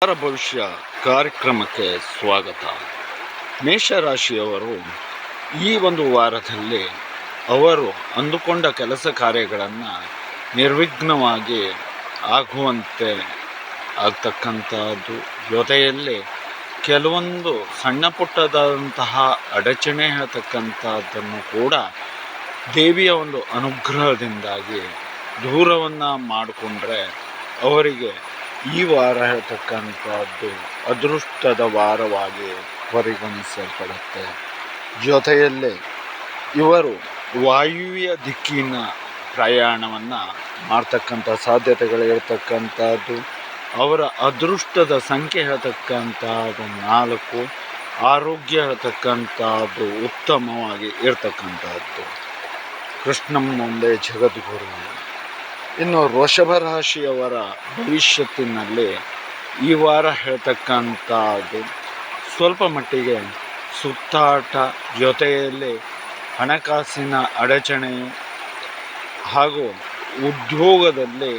ವಾರ ಭವಿಷ್ಯ ಕಾರ್ಯಕ್ರಮಕ್ಕೆ ಸ್ವಾಗತ. ಮೇಷರಾಶಿಯವರು ಈ ಒಂದು ವಾರದಲ್ಲಿ ಅವರು ಅಂದುಕೊಂಡ ಕೆಲಸ ಕಾರ್ಯಗಳನ್ನು ನಿರ್ವಿಘ್ನವಾಗಿ ಆಗುವಂತೆ ಆಗ್ತಕ್ಕಂಥದ್ದು, ಜೊತೆಯಲ್ಲಿ ಕೆಲವೊಂದು ಸಣ್ಣ ಪುಟ್ಟದಂತಹ ಅಡಚಣೆ ಹೇಳ್ತಕ್ಕಂಥದ್ದನ್ನು ಕೂಡ ದೇವಿಯ ಒಂದು ಅನುಗ್ರಹದಿಂದಾಗಿ ದೂರವನ್ನು ಮಾಡಿಕೊಂಡ್ರೆ ಅವರಿಗೆ ಈ ವಾರ ಹೇಳ್ತಕ್ಕಂಥದ್ದು ಅದೃಷ್ಟದ ವಾರವಾಗಿ ಪರಿಗಣಿಸಲ್ಪಡುತ್ತೆ. ಜೊತೆಯಲ್ಲಿ ಇವರು ವಾಯುವ್ಯ ದಿಕ್ಕಿನ ಪ್ರಯಾಣವನ್ನು ಮಾಡ್ತಕ್ಕಂಥ ಸಾಧ್ಯತೆಗಳಿರ್ತಕ್ಕಂಥದ್ದು. ಅವರ ಅದೃಷ್ಟದ ಸಂಖ್ಯೆ ಹೇಳ್ತಕ್ಕಂಥದ್ದು 4. ಆರೋಗ್ಯ ಹೇಳ್ತಕ್ಕಂಥದ್ದು ಉತ್ತಮವಾಗಿ ಇರ್ತಕ್ಕಂಥದ್ದು. ಕೃಷ್ಣಂ ಮುಂದೆ ಜಗದ್ಗುರು. ಇನ್ನು ವೃಷಭ ರಾಶಿಯವರ ಭವಿಷ್ಯತ್ತಿನಲ್ಲಿ ಈ ವಾರ ಹೇಳ್ತಕ್ಕಂಥದ್ದು ಸ್ವಲ್ಪ ಮಟ್ಟಿಗೆ ಸುತ್ತಾಟ, ಜೊತೆಯಲ್ಲಿ ಹಣಕಾಸಿನ ಅಡಚಣೆ ಹಾಗೂ ಉದ್ಯೋಗದಲ್ಲಿ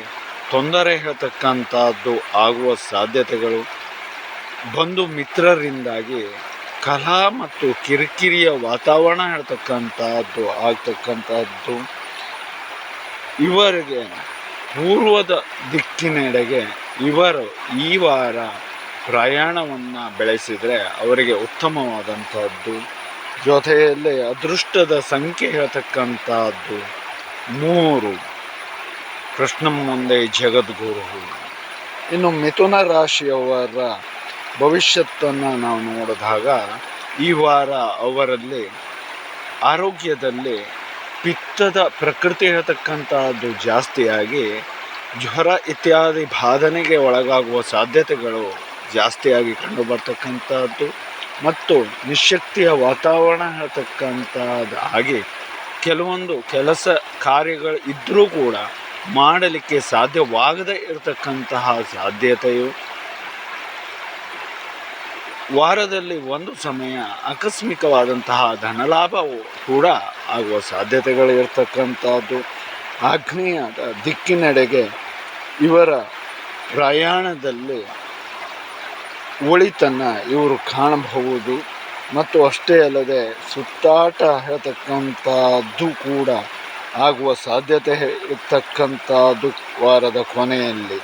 ತೊಂದರೆ ಹೇಳ್ತಕ್ಕಂಥದ್ದು ಆಗುವ ಸಾಧ್ಯತೆಗಳು, ಬಂಧು ಮಿತ್ರರಿಂದಾಗಿ ಕಲಹ ಮತ್ತು ಕಿರಿಕಿರಿಯ ವಾತಾವರಣ ಹೇಳ್ತಕ್ಕಂಥದ್ದು ಆಗ್ತಕ್ಕಂಥದ್ದು. ಇವರಿಗೆ ಪೂರ್ವದ ದಿಕ್ಕಿನೆಡೆಗೆ ಇವರು ಈ ವಾರ ಪ್ರಯಾಣವನ್ನು ಬೆಳೆಸಿದರೆ ಅವರಿಗೆ ಉತ್ತಮವಾದಂಥದ್ದು. ಜೊತೆಯಲ್ಲಿ ಅದೃಷ್ಟದ ಸಂಖ್ಯೆ ಹೇಳ್ತಕ್ಕಂಥದ್ದು 3. ಕೃಷ್ಣಂ ಮುಂದೆ ಜಗದ್ಗುರು. ಇನ್ನು ಮಿಥುನ ರಾಶಿಯವರ ಭವಿಷ್ಯತ್ತನ್ನು ನಾವು ನೋಡಿದಾಗ ಈ ವಾರ ಅವರಲ್ಲಿ ಆರೋಗ್ಯದಲ್ಲಿ ಪಿತ್ತದ ಪ್ರಕೃತಿ ಹೇಳ್ತಕ್ಕಂಥದ್ದು ಜಾಸ್ತಿಯಾಗಿ ಜ್ವರ ಇತ್ಯಾದಿ ಬಾಧನೆಗೆ ಒಳಗಾಗುವ ಸಾಧ್ಯತೆಗಳು ಜಾಸ್ತಿಯಾಗಿ ಕಂಡುಬರ್ತಕ್ಕಂಥದ್ದು ಮತ್ತು ನಿಶ್ಶಕ್ತಿಯ ವಾತಾವರಣ ಹೇಳ್ತಕ್ಕಂಥದ್ದು ಆಗಿ ಕೆಲವೊಂದು ಕೆಲಸ ಕಾರ್ಯಗಳು ಇದ್ದರೂ ಕೂಡ ಮಾಡಲಿಕ್ಕೆ ಸಾಧ್ಯವಾಗದೇ ಇರತಕ್ಕಂತಹ ಸಾಧ್ಯತೆಯು, ವಾರದಲ್ಲಿ ಒಂದು ಸಮಯ ಆಕಸ್ಮಿಕವಾದಂತಹ ಧನಲಾಭವು ಕೂಡ ಆಗುವ ಸಾಧ್ಯತೆಗಳು ಇರ್ತಕ್ಕಂಥದ್ದು. ಆಗ್ನೇಯದ ದಿಕ್ಕಿನೆಡೆಗೆ ಇವರ ಪ್ರಯಾಣದಲ್ಲಿ ಒಳಿತನ್ನು ಇವರು ಕಾಣಬಹುದು ಮತ್ತು ಅಷ್ಟೇ ಅಲ್ಲದೆ ಸುತ್ತಾಟ ಹೇಳ್ತಕ್ಕಂಥದ್ದು ಕೂಡ ಆಗುವ ಸಾಧ್ಯತೆ ಇರ್ತಕ್ಕಂಥದ್ದು. ವಾರದ ಕೊನೆಯಲ್ಲಿ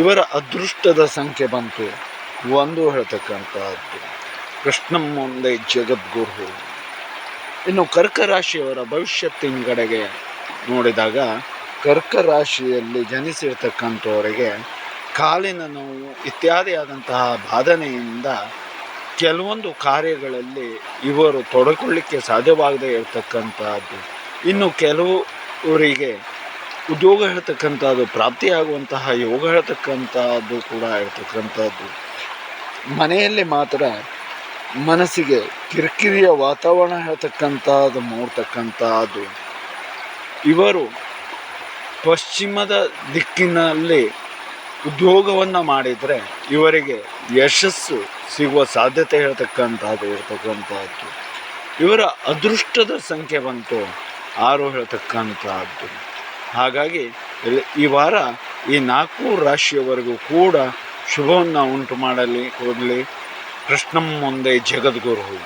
ಇವರ ಅದೃಷ್ಟದ ಸಂಖ್ಯೆ ಬಂತು 1 ಹೇಳ್ತಕ್ಕಂಥದ್ದು. ಕೃಷ್ಣಂ ಮುಂದೆ ಜಗದ್ಗುರು. ಇನ್ನು ಕರ್ಕ ರಾಶಿಯವರ ಭವಿಷ್ಯತ್ತಿನ ಕಡೆಗೆ ನೋಡಿದಾಗ ಕರ್ಕ ರಾಶಿಯಲ್ಲಿ ಜನಿಸಿರ್ತಕ್ಕಂಥವರಿಗೆ ಕಾಲಿನ ನೋವು ಇತ್ಯಾದಿಯಾದಂತಹ ಬಾಧನೆಯಿಂದ ಕೆಲವೊಂದು ಕಾರ್ಯಗಳಲ್ಲಿ ಇವರು ತೊಡಕೊಳ್ಳಿಕ್ಕೆ ಸಾಧ್ಯವಾಗದೇ ಇರತಕ್ಕಂಥದ್ದು. ಇನ್ನು ಕೆಲವರಿಗೆ ಉದ್ಯೋಗ ಹೇಳ್ತಕ್ಕಂಥದ್ದು ಪ್ರಾಪ್ತಿಯಾಗುವಂತಹ ಯೋಗ ಹೇಳ್ತಕ್ಕಂಥದ್ದು ಕೂಡ ಇರ್ತಕ್ಕಂಥದ್ದು. ಮನೆಯಲ್ಲಿ ಮಾತ್ರ ಮನಸ್ಸಿಗೆ ಕಿರಿಕಿರಿಯ ವಾತಾವರಣ ಹೇಳ್ತಕ್ಕಂಥದ್ದು ಮೂಡ್ತಕ್ಕಂಥದ್ದು. ಇವರು ಪಶ್ಚಿಮದ ದಿಕ್ಕಿನಲ್ಲಿ ಉದ್ಯೋಗವನ್ನು ಮಾಡಿದರೆ ಇವರಿಗೆ ಯಶಸ್ಸು ಸಿಗುವ ಸಾಧ್ಯತೆ ಹೇಳ್ತಕ್ಕಂಥದ್ದು ಇರ್ತಕ್ಕಂಥದ್ದು. ಇವರ ಅದೃಷ್ಟದ ಸಂಖ್ಯೆ ಬಂತು 6 ಹೇಳ್ತಕ್ಕಂಥದ್ದು. ಹಾಗಾಗಿ ಈ ವಾರ ಈ 4 ರಾಶಿಯವರೆಗೂ ಕೂಡ ಶುಭವನ್ನು ಉಂಟು ಮಾಡಲಿ ಕೊಡಲಿ. ಕೃಷ್ಣಂ ಮುಂದೆ ಜಗದ್ಗುರು.